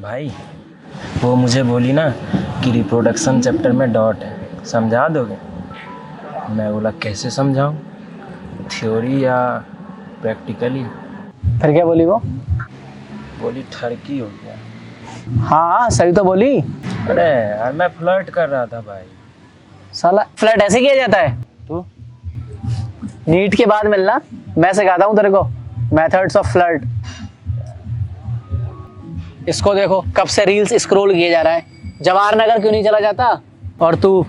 भाई वो मुझे बोली ना कि रिप्रोडक्शन चैप्टर में डॉट है, समझा दोगे? मैं बोला कैसे समझाऊं, थ्योरी या प्रैक्टिकली? फिर क्या बोली वो? बोली ठरकी हो गया। हाँ सही तो बोली। अरे यार मैं फ्लर्ट कर रहा था भाई। साला फ्लर्ट ऐसे किया जाता है? तो नीट के बाद मिलना, मैं सिखाता हूँ तेरे को मेथड्स ऑफ फ्लर्ट। इसको देखो कब से रील्स स्क्रॉल किए जा रहा है, जवाहर नगर क्यों नहीं चला जाता? और तू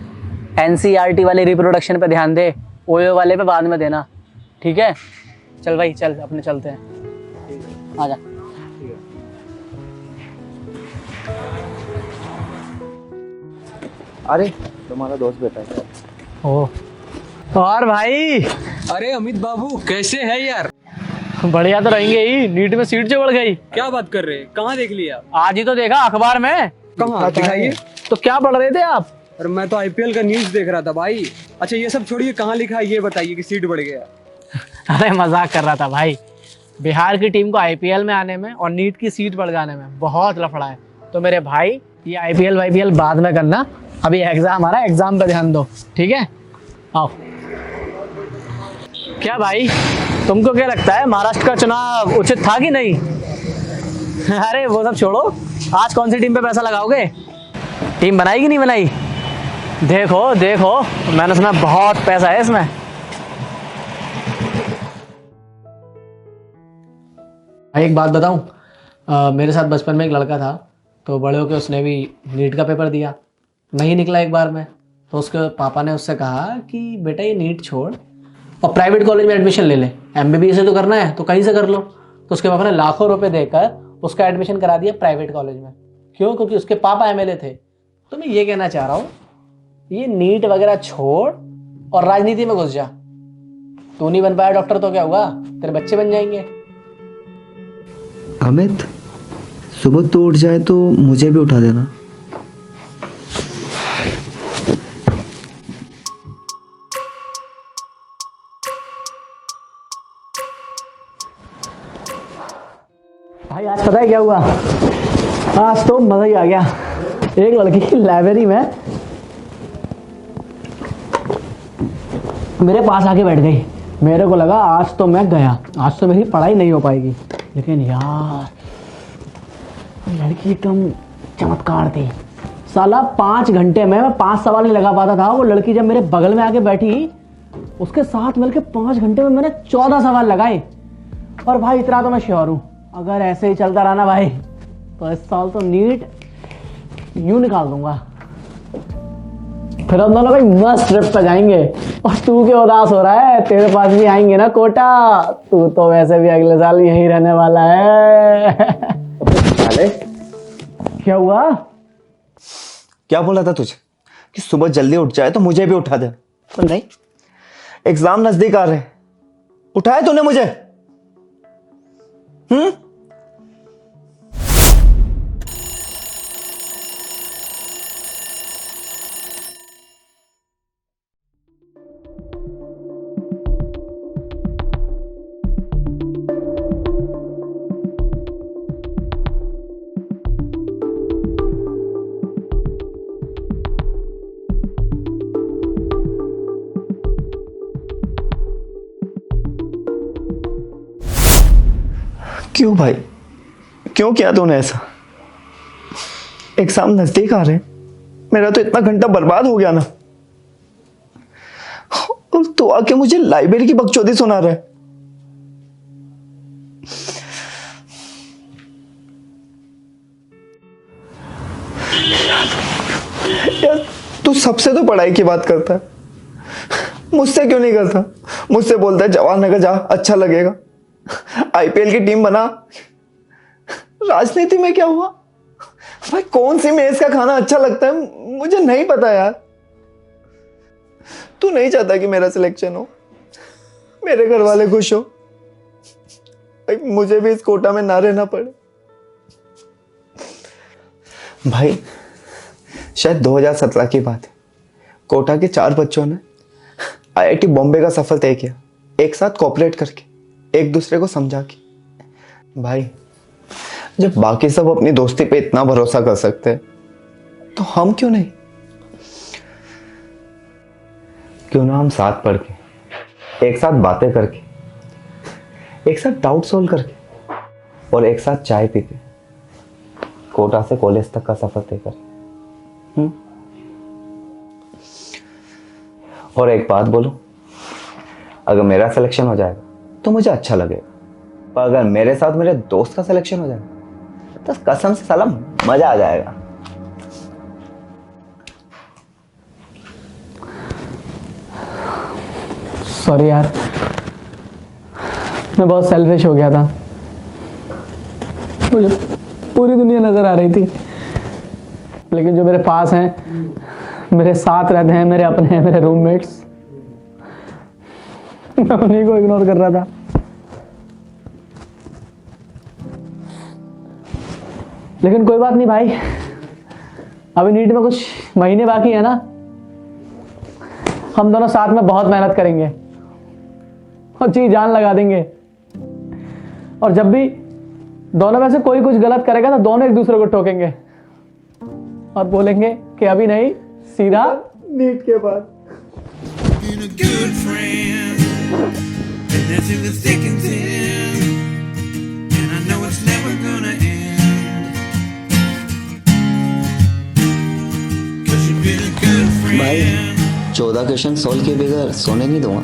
एनसीईआरटी वाले रिप्रोडक्शन पे ध्यान दे, ओयो वाले पे बाद में देना, ठीक है? चल भाई चल, अपने चलते हैं, आजा। अरे तुम्हारा दोस्त बैठा है। ओ और भाई, अरे अमित बाबू कैसे है यार? बढ़िया तो रहेंगे ही। नीट में सीट जो बढ़ गई। क्या बात कर रहे हैं? कहाँ देख लिया? आज ही तो देखा अखबार में। कहाँ दिखाइए। तो क्या पढ़ रहे थे आप? अरे मैं तो आईपीएल का न्यूज देख रहा था भाई। अच्छा ये सब छोड़िए, कहाँ लिखा है ये बताइए कि सीट बढ़ गया। अरे मजाक कर रहा था भाई। बिहार की टीम को आईपीएल में आने में और नीट की सीट बढ़ जाने में बहुत लफड़ा है। तो मेरे भाई ये आईपीएल बाद में करना, अभी एग्जाम आ रहा है, एग्जाम पे ध्यान दो, ठीक है? आओ। क्या भाई तुमको क्या लगता है महाराष्ट्र का चुनाव उचित था कि नहीं? अरे वो सब छोड़ो, आज कौन सी टीम पे पैसा लगाओगे? टीम बनाई कि नहीं बनाई? देखो देखो, मैंने सुना बहुत पैसा है इसमें। एक बात बताऊं, मेरे साथ बचपन में एक लड़का था, तो बड़े होकर उसने भी नीट का पेपर दिया, नहीं निकला एक बार में। तो उसके पापा ने उससे कहा कि बेटा ये नीट छोड़ और प्राइवेट कॉलेज में एडमिशन ले ले, एमबीबीएस से तो करना है तो कहीं से कर लो। तो उसके पापा ने लाखों रुपए देकर उसका एडमिशन करा दिया प्राइवेट कॉलेज में। क्यों? क्योंकि उसके पापा एमएलए थे। तो मैं ये कहना चाह रहा हूँ, ये नीट वगैरह छोड़ और राजनीति में घुस जा। तू नहीं बन पाया डॉक्टर तो क्या हुआ, तेरे बच्चे बन जाएंगे। अमित, सुबह तो उठ जाए तो मुझे भी उठा देना। भाई आज पता है क्या हुआ? आज तो मजा ही आ गया। एक लड़की लाइब्रेरी में मेरे पास आके बैठ गई। मेरे को लगा आज तो मैं गया, आज तो मेरी पढ़ाई नहीं हो पाएगी। लेकिन यार लड़की एकदम चमत्कार थी। साला 5 घंटे में मैं 5 सवाल नहीं लगा पाता था। वो लड़की जब मेरे बगल में आके बैठी, उसके साथ मिलकर 5 घंटे में मैंने 14 सवाल लगाए। और भाई इतना तो मैं श्योर हूं, अगर ऐसे ही चलता रहा ना भाई, तो इस साल तो नीट यूं निकाल दूंगा। फिर हम दोनों भाई मस्त ट्रिप पे जाएंगे। और तू क्यों उदास हो रहा है? तेरे पास भी आएंगे ना कोटा। तू तो वैसे भी अगले साल यहीं रहने वाला है। अरे क्या हुआ? क्या बोला था तुझे कि सुबह जल्दी उठ जाए तो मुझे भी उठा दे? तो नहीं, एग्जाम नजदीक आ रहे, उठाए तूने मुझे? क्यों भाई, क्यों किया तूने ऐसा? एग्जाम नजदीक आ रहे, मेरा तो इतना घंटा बर्बाद हो गया ना, और तू आके मुझे लाइब्रेरी की बकचोदी सुना रहा है। यार तू सबसे तो पढ़ाई की बात करता है, मुझसे क्यों नहीं करता? मुझसे बोलता है जवाहर नगर जा, अच्छा लगेगा, आईपीएल की टीम बना। राजनीति में क्या हुआ भाई? कौन सी मेज का खाना अच्छा लगता है मुझे नहीं पता यार। तू नहीं चाहता कि मेरा सिलेक्शन हो, मेरे घर वाले खुश हो भाई, मुझे भी इस कोटा में ना रहना पड़े। भाई शायद 2017 की बात है, कोटा के 4 बच्चों ने आईआईटी बॉम्बे का सफर तय किया, एक साथ कोऑपरेट करके, एक दूसरे को समझा के। भाई जब बाकी सब अपनी दोस्ती पे इतना भरोसा कर सकते हैं तो हम क्यों नहीं? क्यों ना हम साथ पढ़ के, एक साथ बातें करके, एक साथ डाउट सॉल्व करके और एक साथ चाय पी के कोटा से कॉलेज तक का सफर तय करें। और एक बात बोलूं, अगर मेरा सिलेक्शन हो जाएगा तो मुझे अच्छा लगेगा, पर अगर मेरे साथ मेरे दोस्त का सिलेक्शन हो जाएगा तो कसम से साला मजा आ जाएगा। सॉरी यार, मैं बहुत सेल्फिश हो गया था। मुझे पूरी दुनिया नजर आ रही थी, लेकिन जो मेरे पास हैं, मेरे साथ रहते हैं, मेरे अपने हैं, मेरे रूममेट्स, मैं उन्हीं को इग्नोर कर रहा था। लेकिन कोई बात नहीं भाई, अभी नीट में कुछ महीने बाकी है ना, हम दोनों साथ में बहुत मेहनत करेंगे और जी जान लगा देंगे। और जब भी दोनों में से कोई कुछ गलत करेगा तो दोनों एक दूसरे को टोकेंगे और बोलेंगे कि अभी नहीं, सीधा नीट के बाद। Been a good friend, and that's in the thick and thin, and I know it's never gonna end, 'cause you've been a good friend. 14 question solve किए बगैर सोने नहीं दूंगा।